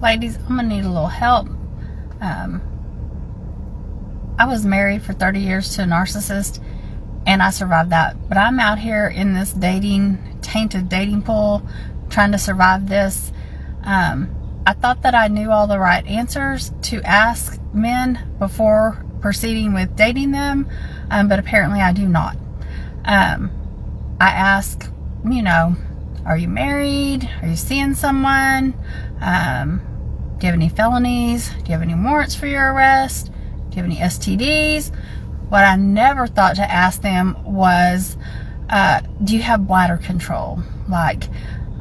Ladies, I'm gonna need a little help. I was married for 30 years to a narcissist, and I survived that. But I'm out here in this tainted dating pool, trying to survive this. I thought that I knew all the right answers to ask men before proceeding with dating them, but apparently I do not. I ask, are you married? Are you seeing someone? Do you have any felonies? Do you have any warrants for your arrest? Do you have any STDs? What I never thought to ask them was, do you have bladder control?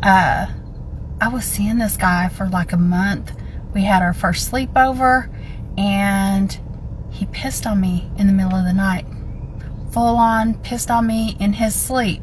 I was seeing this guy for like a month. We had our first sleepover, and he pissed on me in the middle of the night. Full on pissed on me in his sleep.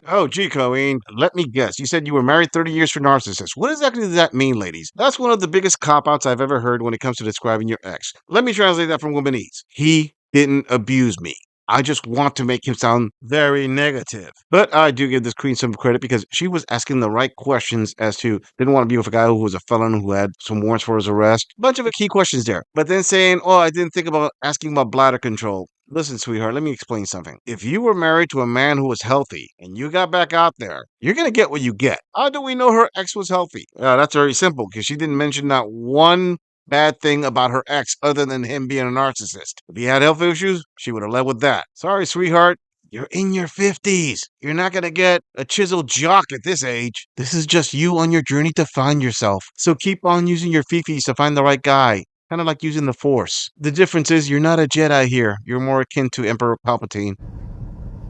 Oh, gee, Colleen, let me guess. You said you were married 30 years for narcissists. What exactly does that mean, ladies? That's one of the biggest cop-outs I've ever heard when it comes to describing your ex. Let me translate that from womanese. He didn't abuse me. I just want to make him sound very negative. But I do give this queen some credit because she was asking the right questions as to didn't want to be with a guy who was a felon who had some warrants for his arrest. Bunch of key questions there. But then saying, I didn't think about asking about bladder control. Listen, sweetheart, let me explain something. If you were married to a man who was healthy and you got back out there, you're going to get what you get. How do we know her ex was healthy? That's very simple because she didn't mention not one bad thing about her ex other than him being a narcissist. If he had health issues, she would have led with that. Sorry, sweetheart. You're in your 50s. You're not going to get a chiseled jock at this age. This is just you on your journey to find yourself. So keep on using your fifis to find the right guy. Kind of like using the Force. The difference is you're not a Jedi here. You're more akin to Emperor Palpatine.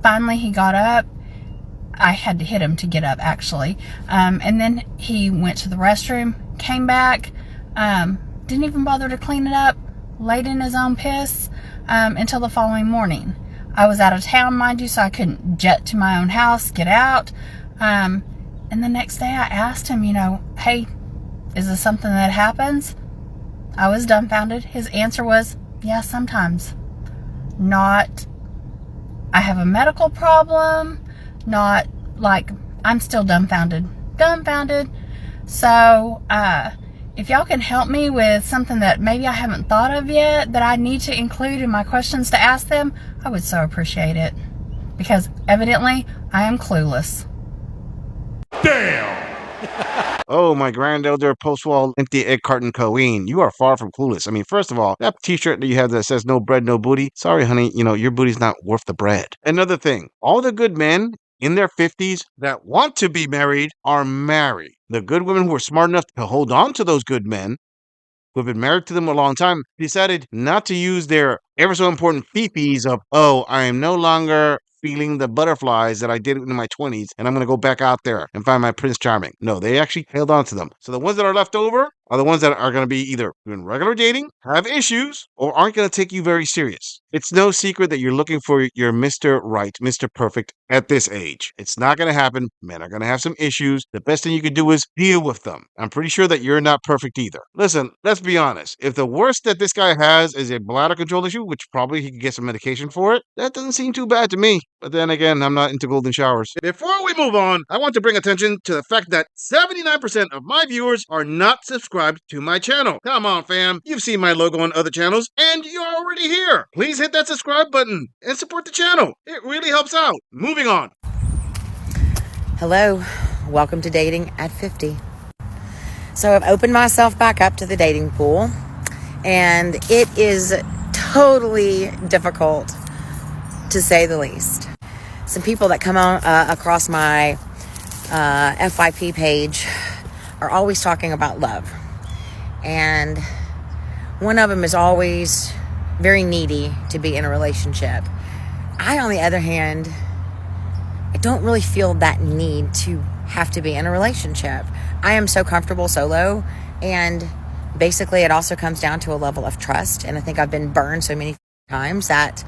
Finally, he got up. I had to hit him to get up, actually. And then he went to the restroom, came back, didn't even bother to clean it up, laid in his own piss until the following morning. I was out of town, mind you, so I couldn't jet to my own house, get out. And the next day I asked him, hey, is this something that happens? I was dumbfounded. His answer was, yeah, sometimes. Not, I have a medical problem. Not like, I'm still dumbfounded. So, if y'all can help me with something that maybe I haven't thought of yet that I need to include in my questions to ask them, I would so appreciate it. Because evidently, I am clueless. Damn! Oh, my grandelder post-wall empty egg carton Colleen. You are far from clueless. I mean, first of all, that t-shirt that you have that says no bread, no booty. Sorry, honey, your booty's not worth the bread. Another thing, all the good men in their 50s that want to be married are married. The good women who are smart enough to hold on to those good men who have been married to them a long time decided not to use their ever so important fifis of, I am no longer feeling the butterflies that I did in my 20s, and I'm going to go back out there and find my Prince Charming. No, they actually held on to them. So the ones that are left over are the ones that are going to be either doing regular dating, have issues, or aren't going to take you very serious. It's no secret that you're looking for your Mr. Right, Mr. Perfect at this age. It's not going to happen. Men are going to have some issues. The best thing you can do is deal with them. I'm pretty sure that you're not perfect either. Listen, let's be honest. If the worst that this guy has is a bladder control issue, which probably he can get some medication for it, that doesn't seem too bad to me. But then again, I'm not into golden showers. Before we move on, I want to bring attention to the fact that 79% of my viewers are not subscribed to my channel. Come on, fam. You've seen my logo on other channels, and you're already here. Please hit that subscribe button and support the channel. It really helps out. Moving on. Hello. Welcome to Dating at 50. So I've opened myself back up to the dating pool, and it is totally difficult, to say the least. Some people that come on across my FYP page are always talking about love. And one of them is always very needy to be in a relationship. I, on the other hand, I don't really feel that need to have to be in a relationship. I am so comfortable solo, and basically it also comes down to a level of trust. And I think I've been burned so many times that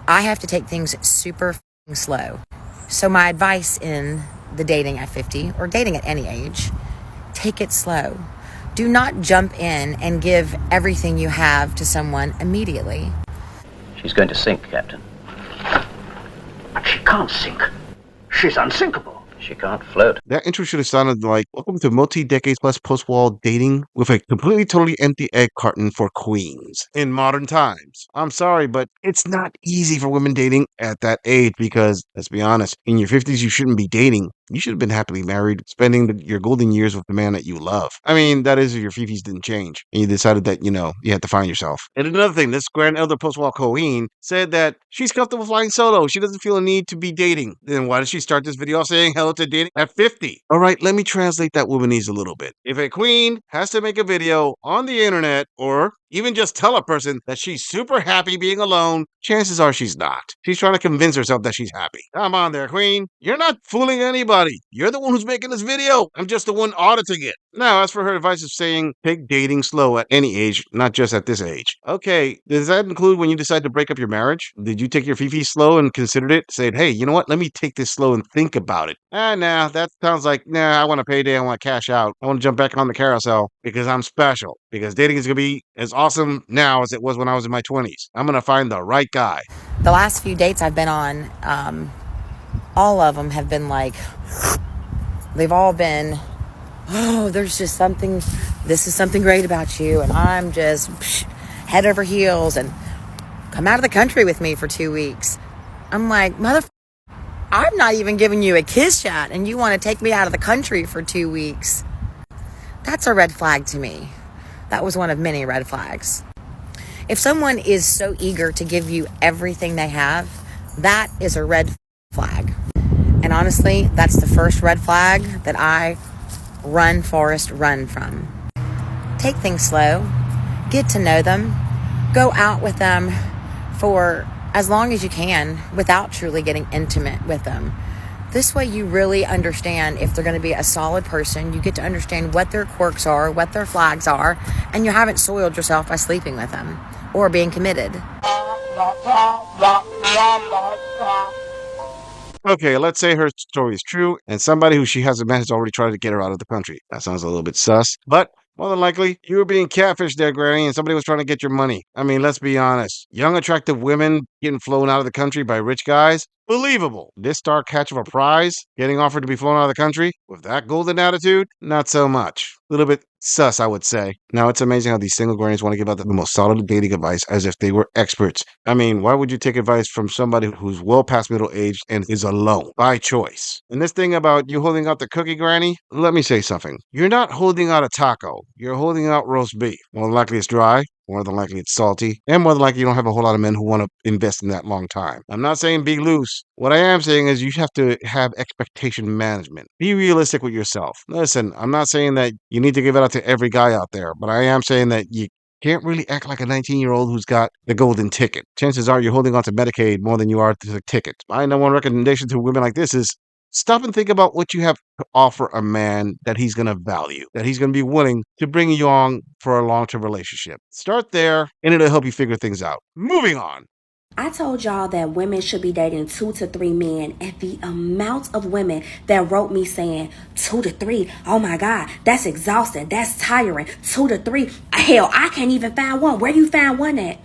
I have to take things super slow. So my advice in the dating at 50 or dating at any age, take it slow. Do not jump in and give everything you have to someone immediately. She's going to sink, Captain. But she can't sink. She's unsinkable. She can't float. That intro should have sounded like, welcome to multi-decades plus post-wall dating with a completely, totally empty egg carton for queens in modern times. I'm sorry, but it's not easy for women dating at that age because, let's be honest, in your 50s, you shouldn't be dating. You should have been happily married, spending your golden years with the man that you love. I mean, that is if your fifis didn't change and you decided that, you had to find yourself. And another thing, this grand elder post-wall queen said that she's comfortable flying solo. She doesn't feel a need to be dating. Then why did she start this video saying hello to dating at 50? All right, let me translate that womanese a little bit. If a queen has to make a video on the internet or even just tell a person that she's super happy being alone, chances are she's not. She's trying to convince herself that she's happy. Come on there, queen. You're not fooling anybody. You're the one who's making this video. I'm just the one auditing it. Now, as for her advice of saying take dating slow at any age, not just at this age. Okay, does that include when you decide to break up your marriage? Did you take your fifi slow and considered it? Said, hey, you know what? Let me take this slow and think about it. Nah, that sounds like, I want a payday. I want to cash out. I want to jump back on the carousel because I'm special. Because dating is going to be as awesome now as it was when I was in my 20s. I'm going to find the right guy. The last few dates I've been on, all of them have been like, they've all been, oh, there's just something, this is something great about you. And I'm just head over heels and come out of the country with me for 2 weeks. I'm like, I'm not even giving you a kiss shot and you want to take me out of the country for 2 weeks. That's a red flag to me. That was one of many red flags. If someone is so eager to give you everything they have, that is a red flag. And honestly, that's the first red flag that I run, Forrest, run from. Take things slow. Get to know them. Go out with them for as long as you can without truly getting intimate with them. This way you really understand if they're going to be a solid person. You get to understand what their quirks are, what their flags are, and you haven't soiled yourself by sleeping with them or being committed. Okay, let's say her story is true, and somebody who she hasn't met has already tried to get her out of the country. That sounds a little bit sus, but more than likely, you were being catfished there, Granny, and somebody was trying to get your money. I mean, let's be honest. Young, attractive women getting flown out of the country by rich guys? Believable. This star catch of a prize, getting offered to be flown out of the country with that golden attitude? Not so much. A little bit sus, I would say. Now, it's amazing how these single grannies want to give out the most solid dating advice as if they were experts. I mean, why would you take advice from somebody who's well past middle age and is alone by choice? And this thing about you holding out the cookie, Granny, let me say something. You're not holding out a taco. You're holding out roast beef. More than likely it's dry. More than likely it's salty, and more than likely you don't have a whole lot of men who want to invest in that long time. I'm not saying be loose. What I am saying is you have to have expectation management. Be realistic with yourself. Listen, I'm not saying that you need to give it out to every guy out there, but I am saying that you can't really act like a 19-year-old who's got the golden ticket. Chances are you're holding on to Medicaid more than you are to the ticket. My number one recommendation to women like this is stop and think about what you have to offer a man that he's going to value, that he's going to be willing to bring you on for a long-term relationship. Start there, and it'll help you figure things out. Moving on. I told y'all that women should be dating 2 to 3 men, and the amount of women that wrote me saying 2 to 3, oh my God, that's exhausting, that's tiring, 2 to 3, hell, I can't even find one. Where you find one at?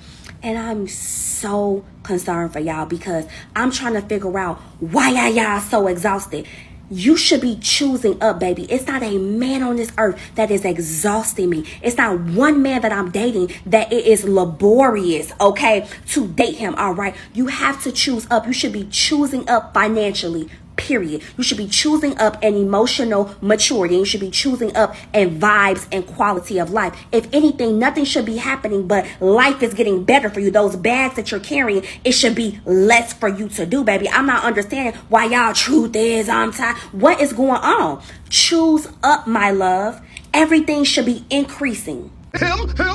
And I'm so concerned for y'all because I'm trying to figure out why are y'all so exhausted. You should be choosing up, baby. It's not a man on this earth that is exhausting me. It's not one man that I'm dating that it is laborious, okay, to date him, all right? You have to choose up. You should be choosing up financially, period. You should be choosing up an emotional maturity. You should be choosing up in vibes and quality of life. If anything, nothing should be happening, but life is getting better for you. Those bags that you're carrying, it should be less for you to do, baby. I'm not understanding why y'all truth is I'm tired. What is going on? Choose up, my love. Everything should be increasing. Him, her,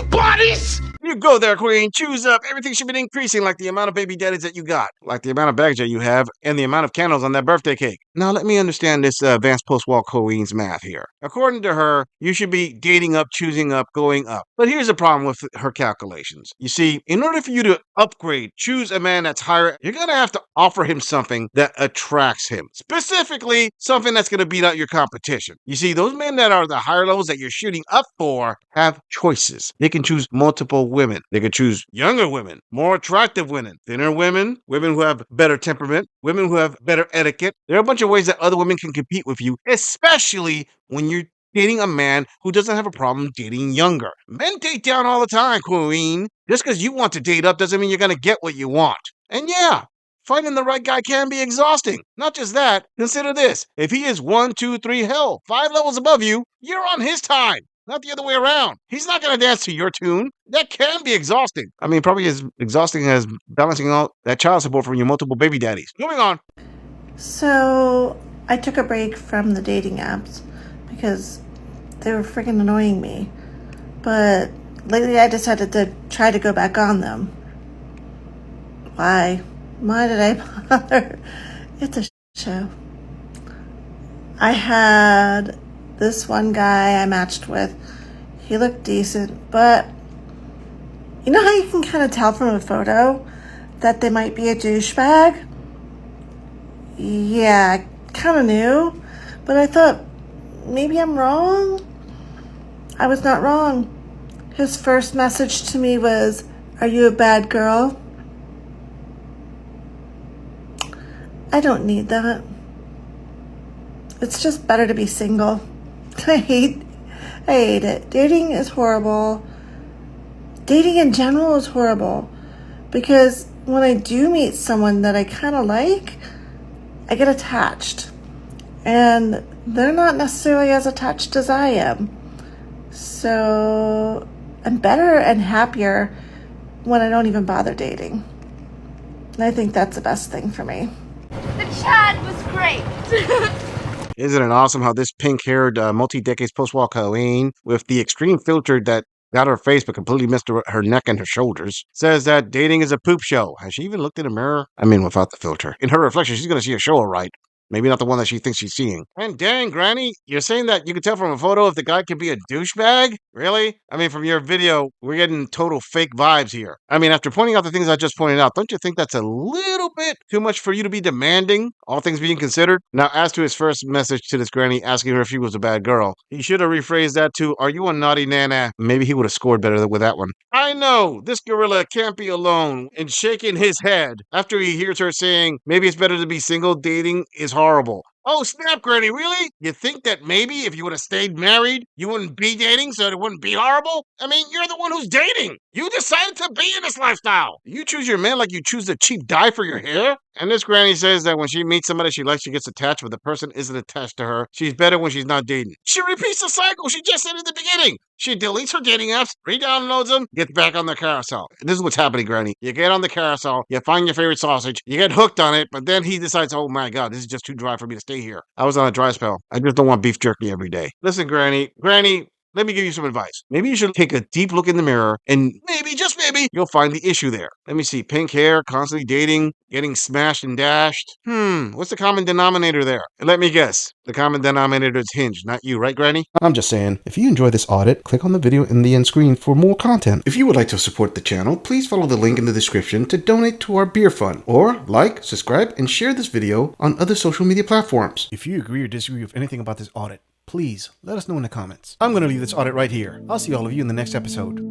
bodies. You go there, queen. Choose up. Everything should be increasing like the amount of baby daddies that you got, like the amount of bags that you have, and the amount of candles on that birthday cake. Now, let me understand this advanced post-wall queen's math here. According to her, you should be dating up, choosing up, going up. But here's the problem with her calculations. You see, in order for you to upgrade, choose a man that's higher, you're going to have to offer him something that attracts him. Specifically, something that's going to beat out your competition. You see, those men that are the higher levels that you're shooting up for have choices. They can choose multiple women. They could choose younger women, more attractive women, thinner women, women who have better temperament, women who have better etiquette. There are a bunch of ways that other women can compete with you, especially when you're dating a man who doesn't have a problem dating younger. Men date down all the time, Queen. Just because you want to date up doesn't mean you're going to get what you want. And yeah, finding the right guy can be exhausting. Not just that, consider this. If he is 1, 2, 3, hell, 5 levels above you, you're on his time, not the other way around. He's not going to dance to your tune. That can be exhausting. I mean, probably as exhausting as balancing out that child support from your multiple baby daddies. Moving on. So I took a break from the dating apps because they were freaking annoying me. But lately I decided to try to go back on them. Why? Why did I bother? It's a show. I had this one guy I matched with. He looked decent, but you know how you can kind of tell from a photo that they might be a douchebag? Yeah, I kind of knew, but I thought maybe I'm wrong. I was not wrong. His first message to me was, "Are you a bad girl?" I don't need that. It's just better to be single. I hate it. Dating is horrible. Dating in general is horrible because when I do meet someone that I kind of like, I get attached. And they're not necessarily as attached as I am. So I'm better and happier when I don't even bother dating. And I think that's the best thing for me. The chat was great. Isn't it awesome how this pink-haired, multi-decades post-war queen with the extreme filter that got her face but completely missed her neck and her shoulders says that dating is a poop show? Has she even looked in a mirror? I mean, without the filter. In her reflection, she's going to see a show, all right. Maybe not the one that she thinks she's seeing. And dang, Granny, you're saying that you can tell from a photo if the guy can be a douchebag? Really? I mean, from your video, we're getting total fake vibes here. I mean, after pointing out the things I just pointed out, don't you think that's a little bit too much for you to be demanding, all things being considered? Now, as to his first message to this Granny asking her if she was a bad girl, he should have rephrased that to, "Are you a naughty nana?" Maybe he would have scored better with that one. I know, this gorilla can't be alone, and shaking his head after he hears her saying, maybe it's better to be single, dating is horrible. Oh, snap, Granny, really? You think that maybe if you would have stayed married, you wouldn't be dating so it wouldn't be horrible? I mean, you're the one who's dating. You decided to be in this lifestyle. You choose your man like you choose the cheap dye for your hair? And this Granny says that when she meets somebody she likes, she gets attached, but the person isn't attached to her. She's better when she's not dating. She repeats the cycle she just said in the beginning. She deletes her dating apps, re-downloads them, gets back on the carousel. This is what's happening, Granny. You get on the carousel, you find your favorite sausage, you get hooked on it, but then he decides, oh my God, this is just too dry for me to stay here. I was on a dry spell. I just don't want beef jerky every day. Listen, Granny, let me give you some advice. Maybe you should take a deep look in the mirror and maybe, just maybe, you'll find the issue there. Let me see. Pink hair, constantly dating, getting smashed and dashed. What's the common denominator there? And let me guess. The common denominator is Hinge, not you, right, Granny? I'm just saying, if you enjoy this audit, click on the video in the end screen for more content. If you would like to support the channel, please follow the link in the description to donate to our beer fund, or like, subscribe, and share this video on other social media platforms. If you agree or disagree with anything about this audit, please let us know in the comments. I'm going to leave this audit right here. I'll see all of you in the next episode.